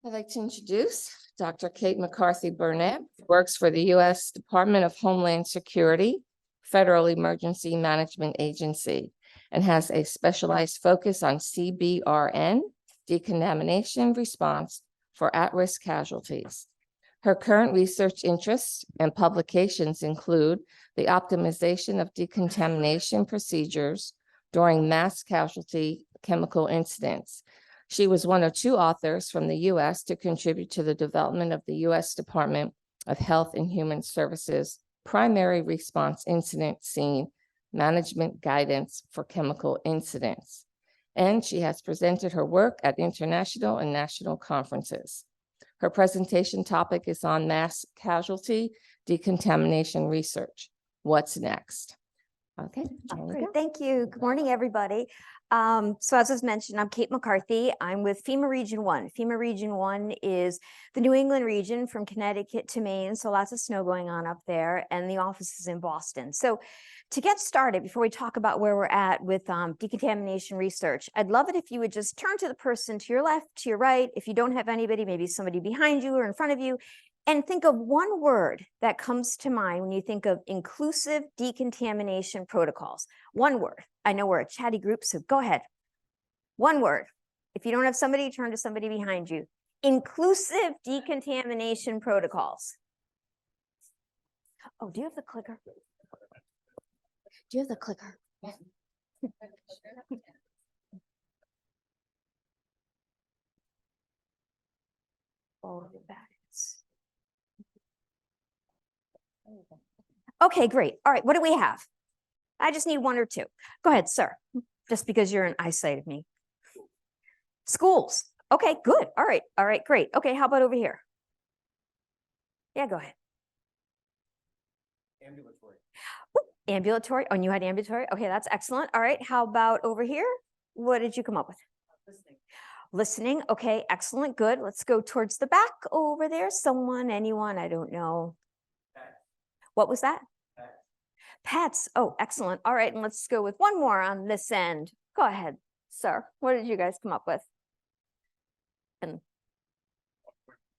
I'd like to introduce Dr. Kate McCarthy Burnett, works for the U.S. Department of Homeland Security, Federal Emergency Management Agency, and has a specialized focus on CBRN, decontamination response for at-risk casualties. Her current research interests and publications include the optimization of decontamination procedures during mass casualty chemical incidents. She was one of two authors from the U.S. to contribute to the development of the U.S. Department of Health and Human Services Primary Response Incident Scene Management Guidance for Chemical Incidents. And she has presented her work at international and national conferences. Her presentation topic is on mass casualty decontamination research. What's next? Okay. Great. Thank you. Good morning, everybody. So as was mentioned, I'm Kate McCarthy. I'm with FEMA Region 1. FEMA Region 1 is the New England region from Connecticut to Maine, so lots of snow going on up there, and the office is in Boston. So to get started, before we talk about where we're at with decontamination research, I'd love it if you would just turn to the person to your left, to your right. If you don't have anybody, maybe somebody behind you or in front of you, and think of one word that comes to mind when you think of inclusive decontamination protocols. One word. I know we're a chatty group, so go ahead. One word. If you don't have somebody, turn to somebody behind you. Inclusive decontamination protocols. Oh, do you have the clicker? Do you have the clicker? Oh, that is. Okay, great. All right, what do we have? I just need one or two. Go ahead, sir, just because you're in eyesight of me. Schools. Okay, good. All right, great. Okay, how about over here? Yeah, go ahead. Ambulatory. Ooh, ambulatory. Oh, and you had ambulatory? Okay, that's excellent. All right, how about over here? What did you come up with? Listening. Listening. Okay, excellent. Good. Let's go towards the back over there. Someone, anyone, I don't know. What was that? Pets. Oh, excellent. All right, and let's go with one more on this end. Go ahead, sir. What did you guys come up with? And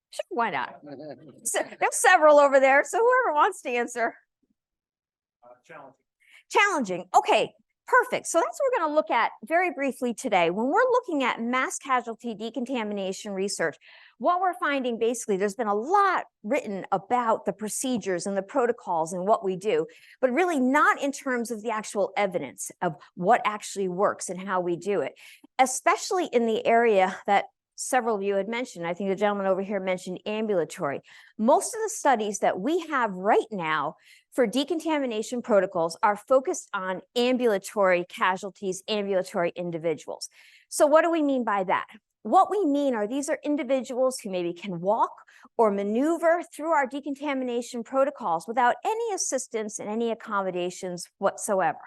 sure, why not? So, there's several over there, so whoever wants to answer. Challenging. Challenging. Okay, perfect. So that's what we're going to look at very briefly today. When we're looking at mass casualty decontamination research, what we're finding basically, there's been a lot written about the procedures and the protocols and what we do, but really not in terms of the actual evidence of what actually works and how we do it, especially in the area that several of you had mentioned. I think the gentleman over here mentioned ambulatory. Most of the studies that we have right now for decontamination protocols are focused on ambulatory casualties, ambulatory individuals. So what do we mean by that? What we mean are these are individuals who maybe can walk or maneuver through our decontamination protocols without any assistance and any accommodations whatsoever.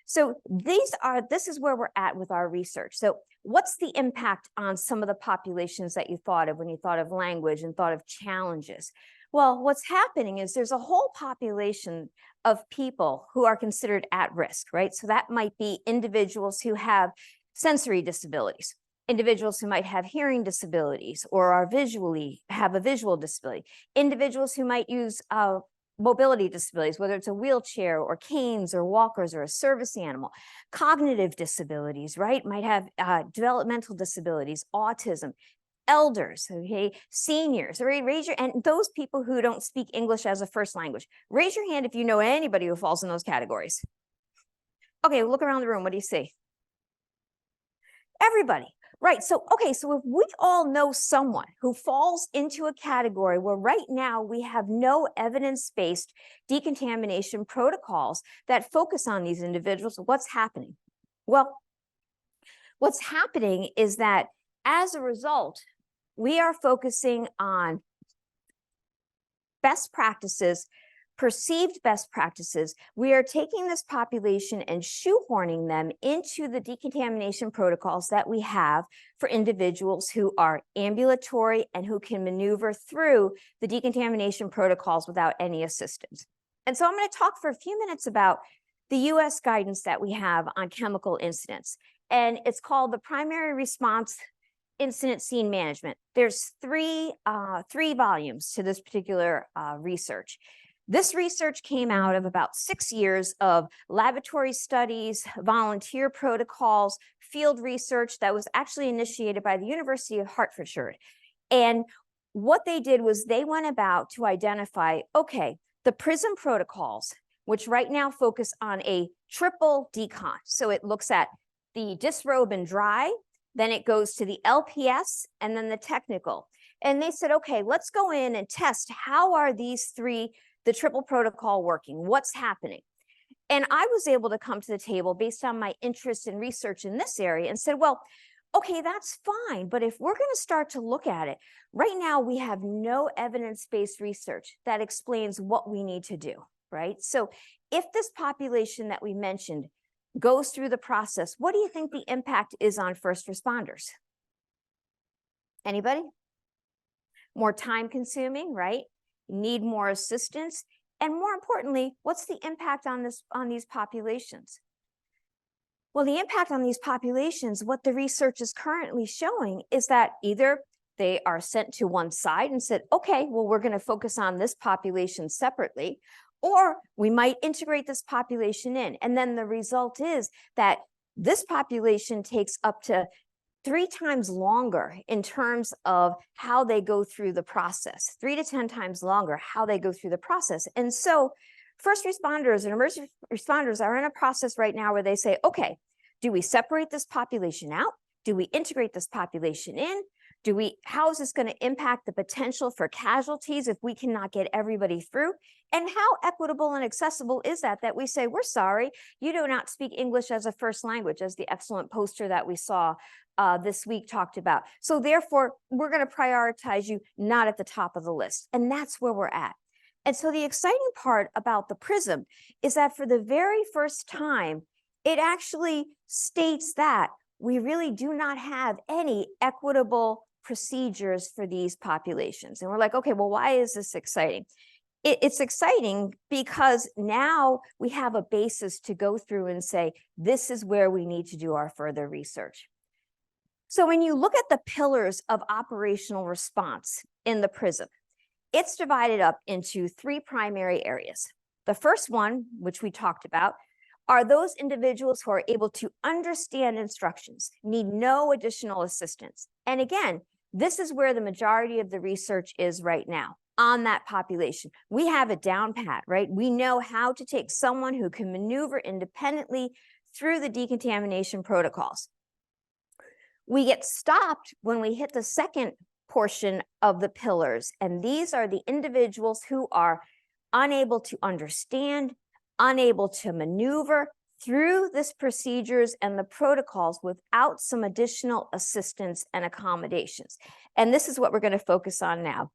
So this is where we're at with our research. So what's the impact on some of the populations that you thought of when you thought of language and thought of challenges? Well, what's happening is there's a whole population of people who are considered at risk, right? So that might be individuals who have sensory disabilities, individuals who might have hearing disabilities or have a visual disability, individuals who might use mobility disabilities, whether it's a wheelchair or canes or walkers or a service animal, cognitive disabilities, right? Might have developmental disabilities, autism, elders, okay, seniors, raise your, and those people who don't speak English as a first language. Raise your hand if you know anybody who falls in those categories. Okay, look around the room. What do you see? Everybody. Right. So, okay, so if we all know someone who falls into a category where right now we have no evidence-based decontamination protocols that focus on these individuals, what's happening? Well, what's happening is that as a result, we are focusing on best practices, perceived best practices. We are taking this population and shoehorning them into the decontamination protocols that we have for individuals who are ambulatory and who can maneuver through the decontamination protocols without any assistance. And so I'm going to talk for a few minutes about the US guidance that we have on chemical incidents. And it's called the Primary Response incident scene management. There's three volumes to this particular research. This research came out of about 6 years of laboratory studies, volunteer protocols, field research that was actually initiated by the University of Hertfordshire. And what they did was they went about to identify, okay, the PRISM protocols, which right now focus on a triple decon. So it looks at the disrobe and dry, then it goes to the LPS, and then the technical. And they said, okay, let's go in and test how are these three, the triple protocol working? What's happening? And I was able to come to the table based on my interest in research in this area and said, well, okay, that's fine. But if we're going to start to look at it, right now we have no evidence-based research that explains what we need to do, right? So if this population that we mentioned goes through the process, what do you think the impact is on first responders? Anybody? More time consuming, right? Need more assistance. And more importantly, what's the impact on these populations? Well, the impact on these populations, what the research is currently showing is that either they are sent to one side and said, okay, well, we're going to focus on this population separately, or we might integrate this population in. And then the result is that this population takes up to 3 times longer in terms of how they go through the process, 3 to 10 times longer how they go through the process. And so first responders and emergency responders are in a process right now where they say, okay, do we separate this population out? Do we integrate this population in? How is this going to impact the potential for casualties if we cannot get everybody through? And how equitable and accessible is that we say, we're sorry, you do not speak English as a first language, as the excellent poster that we saw this week talked about. So therefore, we're going to prioritize you not at the top of the list. And that's where we're at. And so the exciting part about the PRISM is that for the very first time, it actually states that we really do not have any equitable procedures for these populations. And we're like, okay, well, why is this exciting? It's exciting because now we have a basis to go through and say, this is where we need to do our further research. So when you look at the pillars of operational response in the PRISM, it's divided up into 3 primary areas. The first one, which we talked about, are those individuals who are able to understand instructions, need no additional assistance. And again, this is where the majority of the research is right now on that population. We have it down pat, right? We know how to take someone who can maneuver independently through the decontamination protocols. We get stopped when we hit the second portion of the pillars, and these are the individuals who are unable to understand, unable to maneuver through this procedures and the protocols without some additional assistance and accommodations. And this is what we're going to focus on now.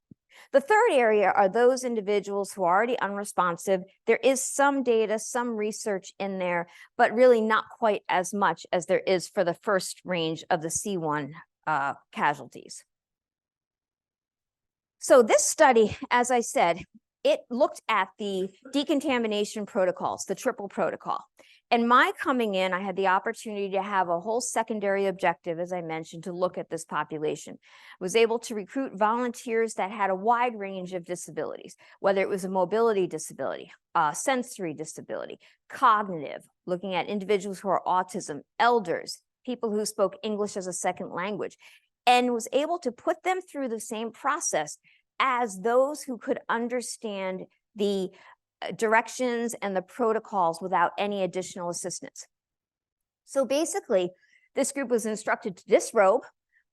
The third area are those individuals who are already unresponsive. There is some data, some research in there, but really not quite as much as there is for the first range of the C1 casualties. So this study, as I said, it looked at the decontamination protocols, the triple protocol. And my coming in, I had the opportunity to have a whole secondary objective, as I mentioned, to look at this population. I was able to recruit volunteers that had a wide range of disabilities, whether it was a mobility disability, sensory disability, cognitive, looking at individuals who are autism, elders, people who spoke English as a second language, and was able to put them through the same process as those who could understand the directions and the protocols without any additional assistance. So basically, this group was instructed to disrobe,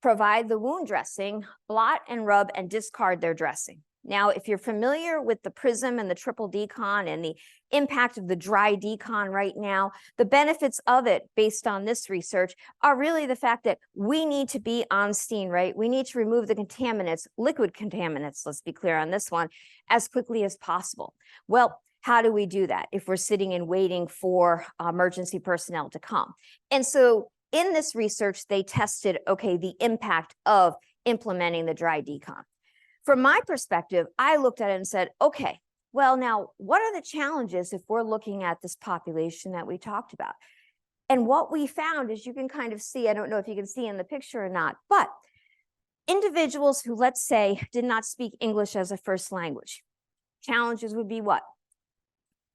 provide the wound dressing, blot and rub and discard their dressing. Now, if you're familiar with the PRISM and the triple decon and the impact of the dry decon right now, the benefits of it based on this research are really the fact that we need to be on scene, right? We need to remove the contaminants, liquid contaminants, let's be clear on this one, as quickly as possible. Well, how do we do that if we're sitting and waiting for emergency personnel to come? And so in this research, they tested, okay, the impact of implementing the dry decon. From my perspective, I looked at it and said, okay, well, now what are the challenges if we're looking at this population that we talked about? And what we found is you can kind of see, I don't know if you can see in the picture or not, but Individuals who, let's say, did not speak English as a first language. Challenges would be what?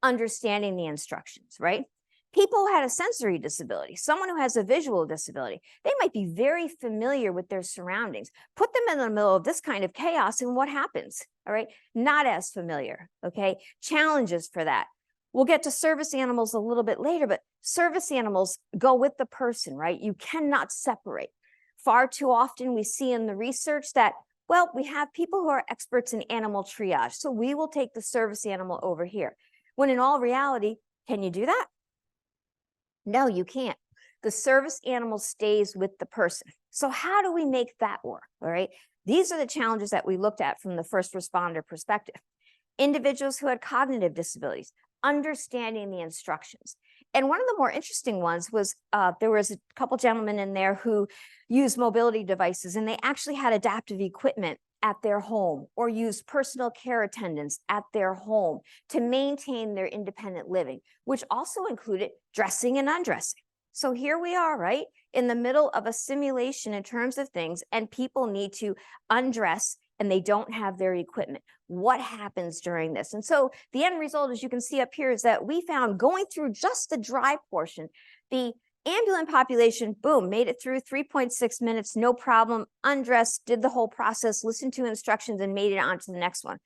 Understanding the instructions, right? People who had a sensory disability, someone who has a visual disability, they might be very familiar with their surroundings. Put them in the middle of this kind of chaos and what happens, all right? Not as familiar, okay? Challenges for that. We'll get to service animals a little bit later, but service animals go with the person, right? You cannot separate. Far too often we see in the research that, well, we have people who are experts in animal triage, so we will take the service animal over here. When in all reality, can you do that? No, you can't. The service animal stays with the person. So how do we make that work? All right. These are the challenges that we looked at from the first responder perspective. Individuals who had cognitive disabilities, understanding the instructions. And one of the more interesting ones was there was a couple gentlemen in there who used mobility devices, and they actually had adaptive equipment at their home or used personal care attendants at their home to maintain their independent living, which also included dressing and undressing. So here we are, right, in the middle of a simulation in terms of things, and people need to undress and they don't have their equipment. What happens during this? And so the end result, as you can see up here, is that we found going through just the dry portion, the ambulant population, boom, made it through 3.6 minutes, no problem, undressed, did the whole process, listened to instructions, and made it on to the next one.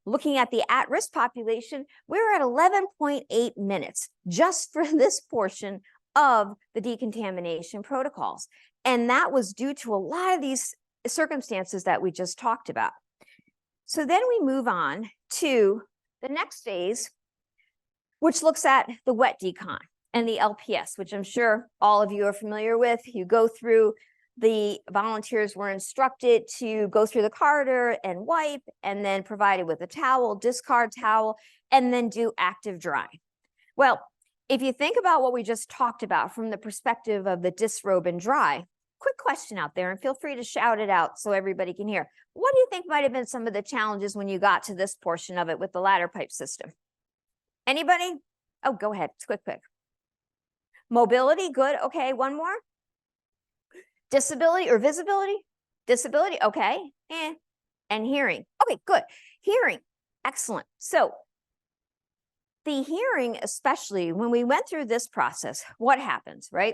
Looking at the at-risk population, we're at 11.8 minutes just for this portion of the decontamination protocols. And that was due to a lot of these circumstances that we just talked about. So then we move on to the next phase, which looks at the wet decon and the LPS, which I'm sure all of you are familiar with. You go through, the volunteers were instructed to go through the corridor and wipe, and then provided with a towel, discard towel, and then do active drying. Well, if you think about what we just talked about from the perspective of the disrobe and dry, quick question out there, and feel free to shout it out so everybody can hear. What do you think might have been some of the challenges when you got to this portion of it with the ladder pipe system? Anybody? Oh, go ahead, quick. Mobility, good, okay, one more. Disability or visibility? Disability, okay, and hearing, okay, good. Hearing, excellent. So the hearing, especially when we went through this process, what happens, right?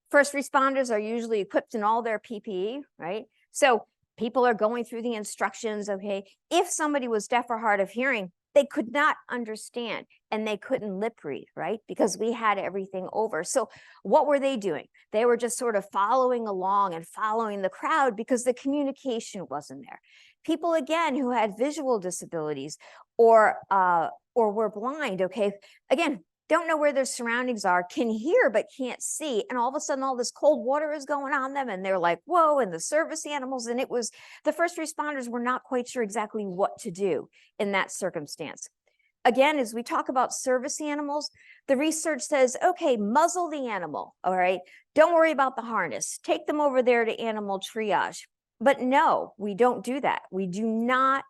First responders are usually equipped in all their PPE, right? So people are going through the instructions, okay? If somebody was deaf or hard of hearing, they could not understand and they couldn't lip read, right? Because we had everything over. So what were they doing? They were just sort of following along and following the crowd because the communication wasn't there. People, again, who had visual disabilities or were blind, okay? Again, don't know where their surroundings are, can hear but can't see, and all of a sudden all this cold water is going on them and they're like, whoa, and the service animals, and it was, the first responders were not quite sure exactly what to do in that circumstance. Again, as we talk about service animals, the research says, okay, muzzle the animal, all right? Don't worry about the harness. Take them over there to animal triage. But no, we don't do that. We do not,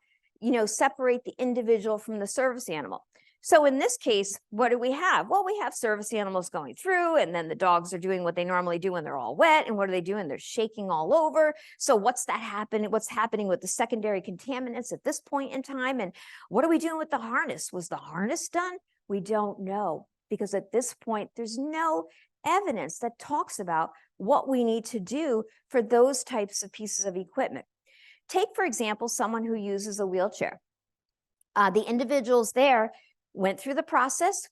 separate the individual from the service animal. So in this case, what do we have? Well, we have service animals going through, and then the dogs are doing what they normally do when they're all wet. And what are they doing? They're shaking all over. So what's happening with the secondary contaminants at this point in time? And what are we doing with the harness? Was the harness done? We don't know, because at this point, there's no evidence that talks about what we need to do for those types of pieces of equipment. Take, for example, someone who uses a wheelchair. The individuals there went through the process,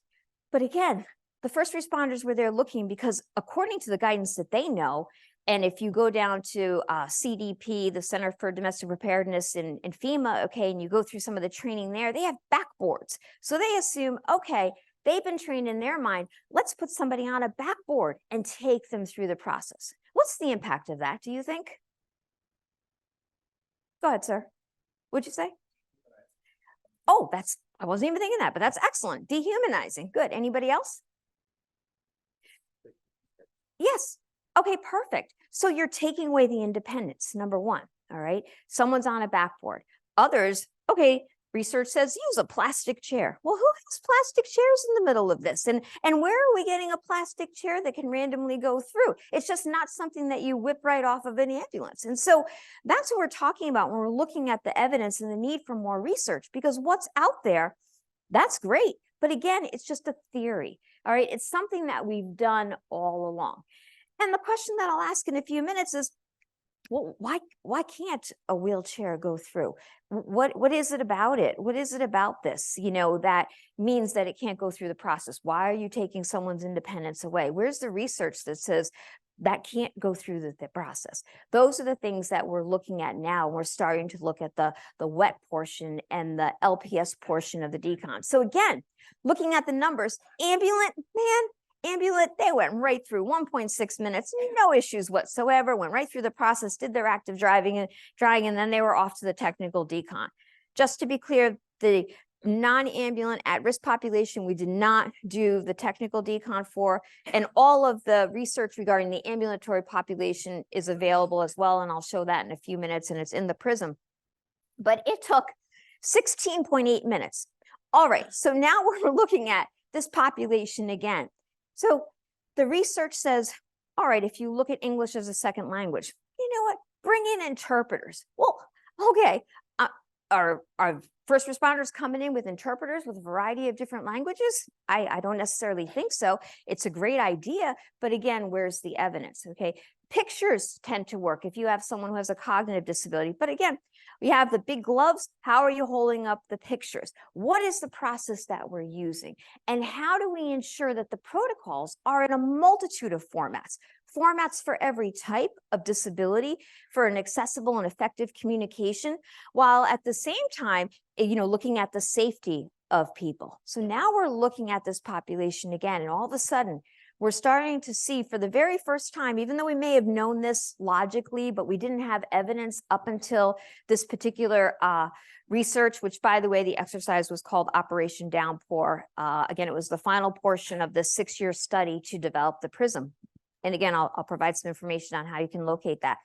but again, the first responders were there looking because according to the guidance that they know, and if you go down to CDP, the Center for Domestic Preparedness in FEMA, okay, and you go through some of the training there, they have backboards. So they assume, okay, they've been trained in their mind, let's put somebody on a backboard and take them through the process. What's the impact of that, do you think? Go ahead, sir. What'd you say? Oh, I wasn't even thinking that, but that's excellent. Dehumanizing. Good. Anybody else? Yes. Okay, perfect. So you're taking away the independence, number one. All right. Someone's on a backboard. Others, okay, research says use a plastic chair. Well, who has plastic chairs in the middle of this? And where are we getting a plastic chair that can randomly go through? It's just not something that you whip right off of an ambulance. And so that's what we're talking about when we're looking at the evidence and the need for more research, because what's out there, that's great. But again, it's just a theory. All right. It's something that we've done all along. And the question that I'll ask in a few minutes is, well, why can't a wheelchair go through? What is it about it? What is it about this, that means that it can't go through the process? Why are you taking someone's independence away? Where's the research that says that can't go through the process? Those are the things that we're looking at now. We're starting to look at the wet portion and the LPS portion of the decon. So again, looking at the numbers, ambulant, they went right through 1.6 minutes, no issues whatsoever, went right through the process, did their active driving and then they were off to the technical decon. Just to be clear, the non-ambulant at-risk population, we did not do the technical decon for, and all of the research regarding the ambulatory population is available as well, and I'll show that in a few minutes, and it's in the PRISM. But it took 16.8 minutes. All right, so now we're looking at this population again. So the research says, all right, if you look at English as a second language, you know what? Bring in interpreters. Well, okay. Are first responders coming in with interpreters with a variety of different languages? I don't necessarily think so. It's a great idea, but again, where's the evidence? Okay, pictures tend to work if you have someone who has a cognitive disability. But again, we have the big gloves. How are you holding up the pictures? What is the process that we're using? And how do we ensure that the protocols are in a multitude of formats for every type of disability, for an accessible and effective communication, while at the same time, looking at the safety of people. So now we're looking at this population again, and all of a sudden, we're starting to see for the very first time, even though we may have known this logically, but we didn't have evidence up until this particular research, which, by the way, the exercise was called Operation Downpour. Again, it was the final portion of the 6-year study to develop the PRISM. And again, I'll provide some information on how you can locate that.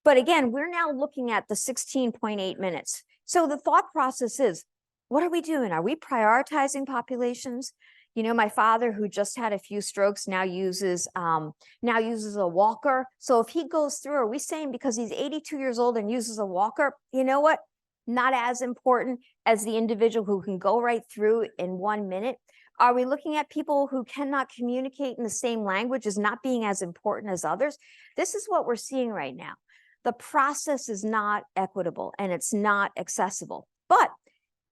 But again, we're now looking at the 16.8 minutes. So the thought process is, what are we doing? Are we prioritizing populations? My father, who just had a few strokes, now uses a walker. So if he goes through, are we saying because he's 82 years old and uses a walker, you know what? Not as important as the individual who can go right through in 1 minute. Are we looking at people who cannot communicate in the same language as not being as important as others? This is what we're seeing right now. The process is not equitable and it's not accessible. But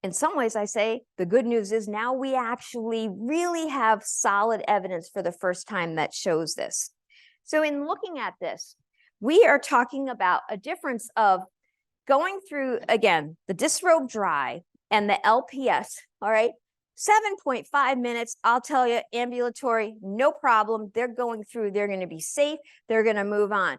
in some ways, I say the good news is now we actually really have solid evidence for the first time that shows this. So in looking at this, we are talking about a difference of going through, again, the disrobe dry and the LPS, all right? 7.5 minutes, I'll tell you, ambulatory, no problem. They're going through, they're going to be safe, they're going to move on.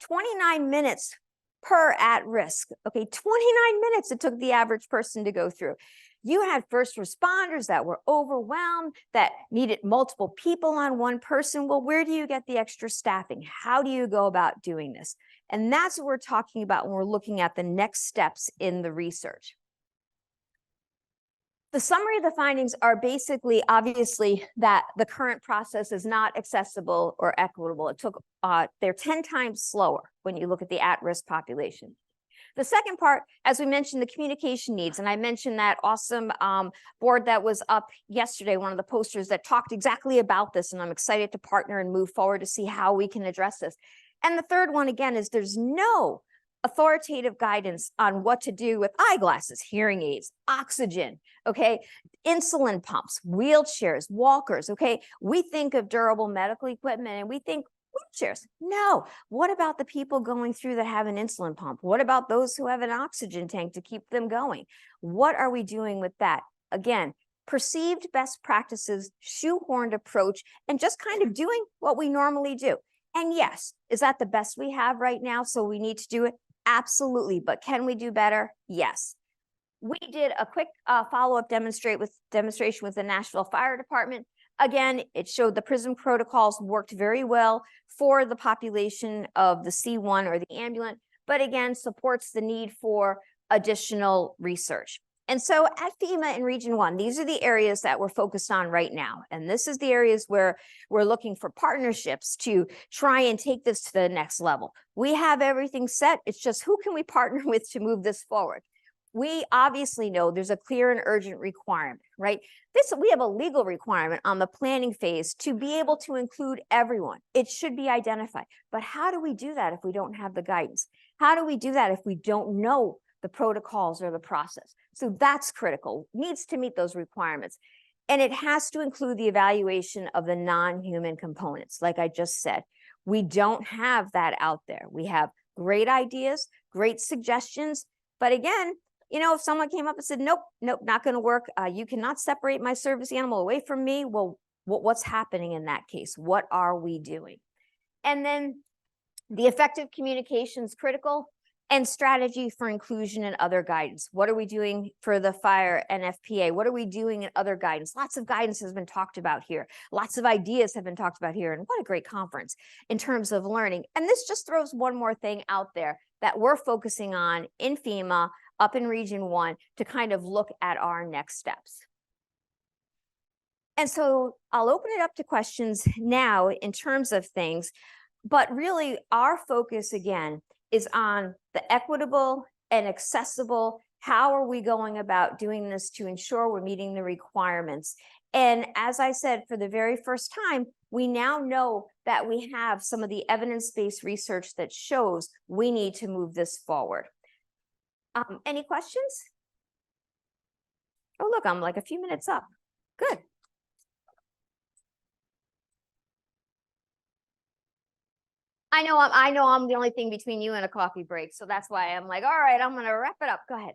29 minutes per at risk. Okay, 29 minutes it took the average person to go through. You had first responders that were overwhelmed, that needed multiple people on one person. Well, where do you get the extra staffing? How do you go about doing this? And that's what we're talking about when we're looking at the next steps in the research. The summary of the findings are basically, obviously, that the current process is not accessible or equitable. It took, they're 10 times slower when you look at the at-risk population. The second part, as we mentioned, the communication needs, and I mentioned that awesome board that was up yesterday, one of the posters that talked exactly about this, and I'm excited to partner and move forward to see how we can address this. And the third one, again, is there's no authoritative guidance on what to do with eyeglasses, hearing aids, oxygen, okay, insulin pumps, wheelchairs, walkers, okay? We think of durable medical equipment and we think wheelchairs. No. What about the people going through that have an insulin pump? What about those who have an oxygen tank to keep them going? What are we doing with that? Again, perceived best practices, shoehorned approach, and just kind of doing what we normally do. And yes, is that the best we have right now? So we need to do it? Absolutely. But can we do better? Yes. We did a quick follow-up demonstration with the Nashville Fire Department. Again, it showed the PRISM protocols worked very well for the population of the C1 or the ambulant, but again, supports the need for additional research. And so at FEMA in Region 1, these are the areas that we're focused on right now. And this is the areas where we're looking for partnerships to try and take this to the next level. We have everything set. It's just who can we partner with to move this forward? We obviously know there's a clear and urgent requirement, right? We have a legal requirement on the planning phase to be able to include everyone. It should be identified. But how do we do that if we don't have the guidance? How do we do that if we don't know the protocols or the process? So that's critical, needs to meet those requirements. And it has to include the evaluation of the non-human components, like I just said. We don't have that out there. We have great ideas, great suggestions, but again, you know, if someone came up and said, nope, not going to work. You cannot separate my service animal away from me. Well, what's happening in that case? What are we doing? And then the effective communication is critical, and strategy for inclusion and other guidance. What are we doing for the fire and FPA? What are we doing in other guidance? Lots of guidance has been talked about here. Lots of ideas have been talked about here. And what a great conference in terms of learning. And this just throws one more thing out there that we're focusing on in FEMA up in Region 1 to kind of look at our next steps. And so I'll open it up to questions now in terms of things, but really our focus again is on the equitable and accessible. How are we going about doing this to ensure we're meeting the requirements? And as I said, for the very first time, we now know that we have some of the evidence-based research that shows we need to move this forward. Any questions? Oh, look, I'm like a few minutes up. Good. I know I'm the only thing between you and a coffee break, so that's why I'm like, all right, I'm gonna wrap it up. Go ahead.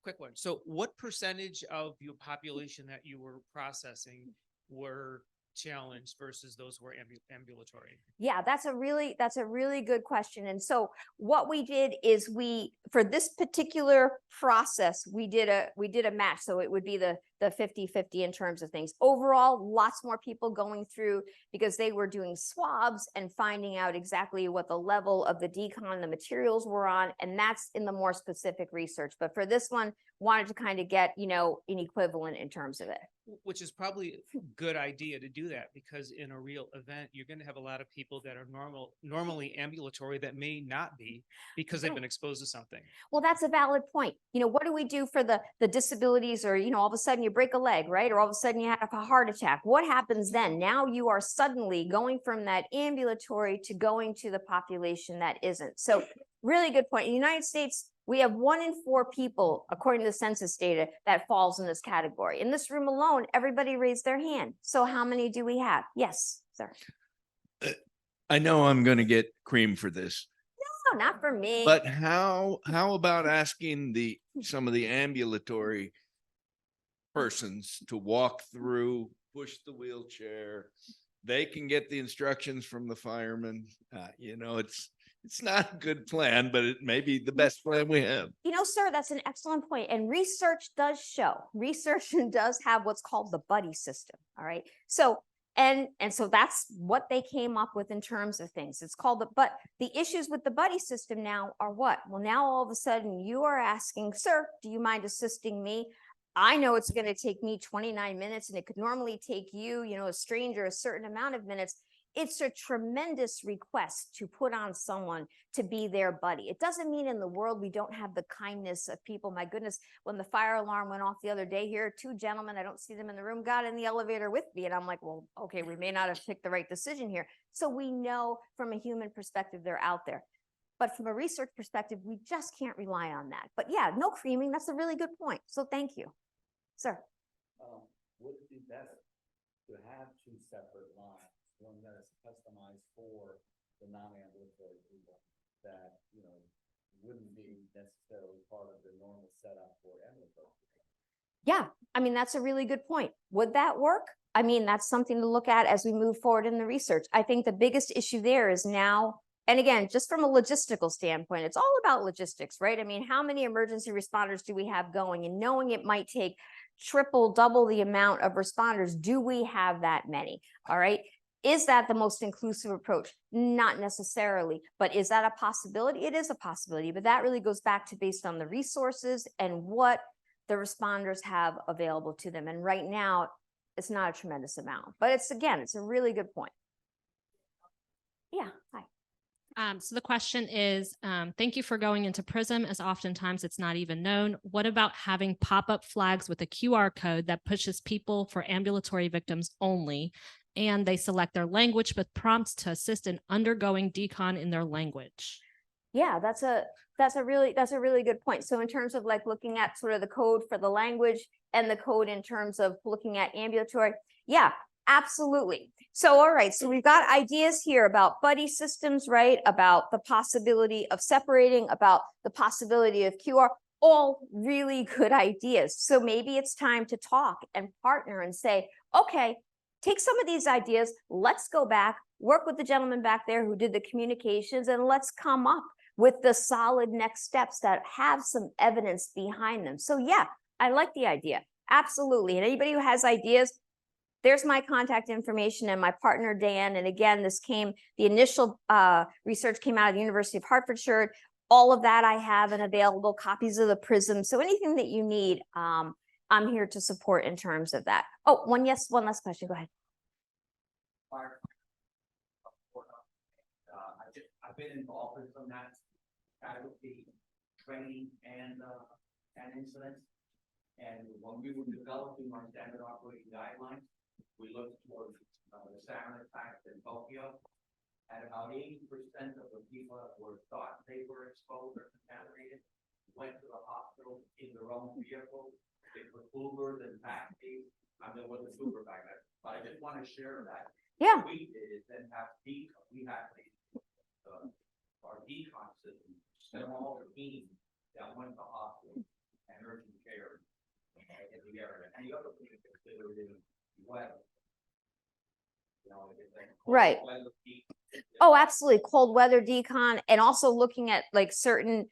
Quick one. So what percentage of your population that you were processing were challenged versus those who were ambulatory? Yeah, that's a really good question. And so what we did is for this particular process, we did a match. So it would be the 50-50 in terms of things. Overall, lots more people going through because they were doing swabs and finding out exactly what the level of the decon, the materials were on. And that's in the more specific research. But for this one, wanted to kind of get, you know, an equivalent in terms of it. Which is probably a good idea to do that, because in a real event, you're going to have a lot of people that are normally ambulatory that may not be because they've been exposed to something. Well, that's a valid point. You know, what do we do for the disabilities, or, you know, all of a sudden you break a leg, right? Or all of a sudden you have a heart attack. What happens then? Now you are suddenly going from that ambulatory to going to the population that isn't. So really good point. In the United States, we have 1 in 4 people, according to the census data, that falls in this category. In this room alone, everybody raised their hand. So how many do we have? Yes, sir. I know I'm going to get cream for this. No, not for me. But how about asking some of the ambulatory persons to walk through, push the wheelchair? They can get the instructions from the firemen. You know, it's not a good plan, but it may be the best plan we have. You know, sir, that's an excellent point. And research does does have what's called the buddy system. All right. So, and so that's what they came up with in terms of things. It's called but the issues with the buddy system now are what? Well, now all of a sudden you are asking, sir, do you mind assisting me? I know it's going to take me 29 minutes and it could normally take you, you know, a stranger, a certain amount of minutes. It's a tremendous request to put on someone to be their buddy. It doesn't mean in the world we don't have the kindness of people. My goodness, when the fire alarm went off the other day here, 2 gentlemen, I don't see them in the room, got in the elevator with me. And I'm like, well, okay, we may not have picked the right decision here. So we know from a human perspective, they're out there. But from a research perspective, we just can't rely on that. But yeah, no creaming. That's a really good point. So thank you, sir. Would it be better to have 2 separate lines? One that is customized for the non-ambulatory people that, you know, wouldn't be necessarily part of the normal setup for ambulatory people. Yeah, I mean, that's a really good point. Would that work? I mean, that's something to look at as we move forward in the research. I think the biggest issue there is now, and again, just from a logistical standpoint, it's all about logistics, right? I mean, how many emergency responders do we have going? And knowing it might take triple, double the amount of responders, do we have that many? All right. Is that the most inclusive approach? Not necessarily, but is that a possibility? It is a possibility, but that really goes back to based on the resources and what the responders have available to them. And right now, it's not a tremendous amount, but it's, again, it's a really good point. Yeah, hi. So the question is, thank you for going into PRISM, as oftentimes it's not even known. What about having pop-up flags with a QR code that pushes people for ambulatory victims only, and they select their language with prompts to assist in undergoing decon in their language? Yeah, that's a really good point. So in terms of like looking at sort of the code for the language and the code in terms of looking at ambulatory, yeah, absolutely. So, all right, so we've got ideas here about buddy systems, right? About the possibility of separating, about the possibility of QR, all really good ideas. So maybe it's time to talk and partner and say, okay, take some of these ideas, let's go back, work with the gentleman back there who did the communications, and let's come up with the solid next steps that have some evidence behind them. So yeah, I like the idea. Absolutely. And anybody who has ideas, there's my contact information and my partner, Dan. And again, the initial research came out of the University of Hertfordshire. All of that I have and available, copies of the PRISM. So anything that you need, I'm here to support in terms of that. Oh, one last question. Go ahead. I've been involved in some that casualty training and incidents. And when we were developing our standard operating guidelines, we looked towards the salmon attacks in Tokyo. And about 80% of the people that were thought they were exposed or contaminated went to the hospital in their own vehicle. They were Ubers and taxis. There was a Uber back then, but I just want to share that. Yeah. What we did is then have Decon. We had our Decon system, and all the teams that went to hospital and urgent care in the area. And the other thing to consider is weather. You know, Right. weather peak. Oh, absolutely. Cold weather decon, and also looking at like certain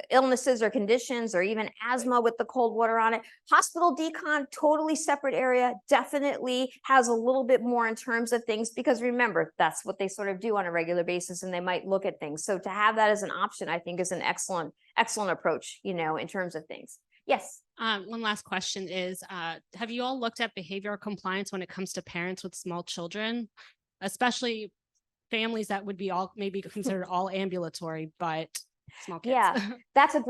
illnesses or conditions or even asthma with the cold water on it. Hospital decon, totally separate area, definitely has a little bit more in terms of things, because remember, that's what they sort of do on a regular basis, and they might look at things. So to have that as an option, I think is an excellent approach, you know, in terms of things. Yes. One last question is, have you all looked at behavioral compliance when it comes to parents with small children, especially families that would be all maybe considered all ambulatory, but small kids? Yeah, that's a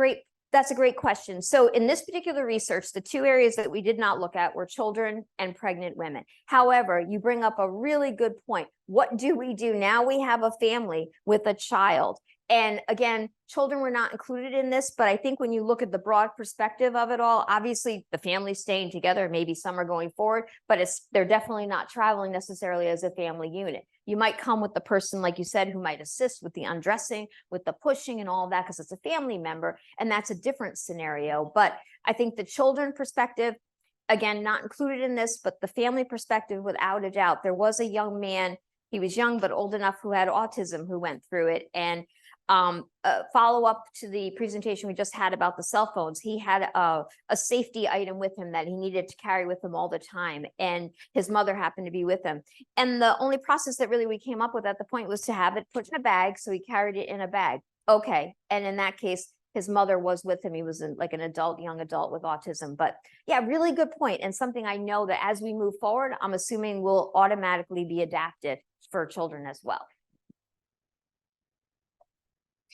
great question. So in this particular research, the two areas that we did not look at were children and pregnant women. However, you bring up a really good point. What do we do now? We have a family with a child. And again, children were not included in this, but I think when you look at the broad perspective of it all, obviously the family's staying together, maybe some are going forward, but they're definitely not traveling necessarily as a family unit. You might come with the person, like you said, who might assist with the undressing, with the pushing and all of that, because it's a family member, and that's a different scenario. But I think the children perspective, again, not included in this, but the family perspective, without a doubt, there was a young man, he was young but old enough, who had autism, who went through it. And follow up to the presentation we just had about the cell phones, he had a safety item with him that he needed to carry with him all the time, and his mother happened to be with him. And the only process that really we came up with at the point was to have it put in a bag, so he carried it in a bag. Okay, and in that case, his mother was with him. He was like an young adult with autism. But yeah, really good point, and something I know that as we move forward, I'm assuming will automatically be adapted for children as well.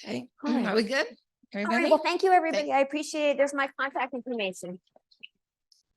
Okay, All right. are we good? All right, Everybody? well, thank you, everybody. I appreciate it. There's my contact information.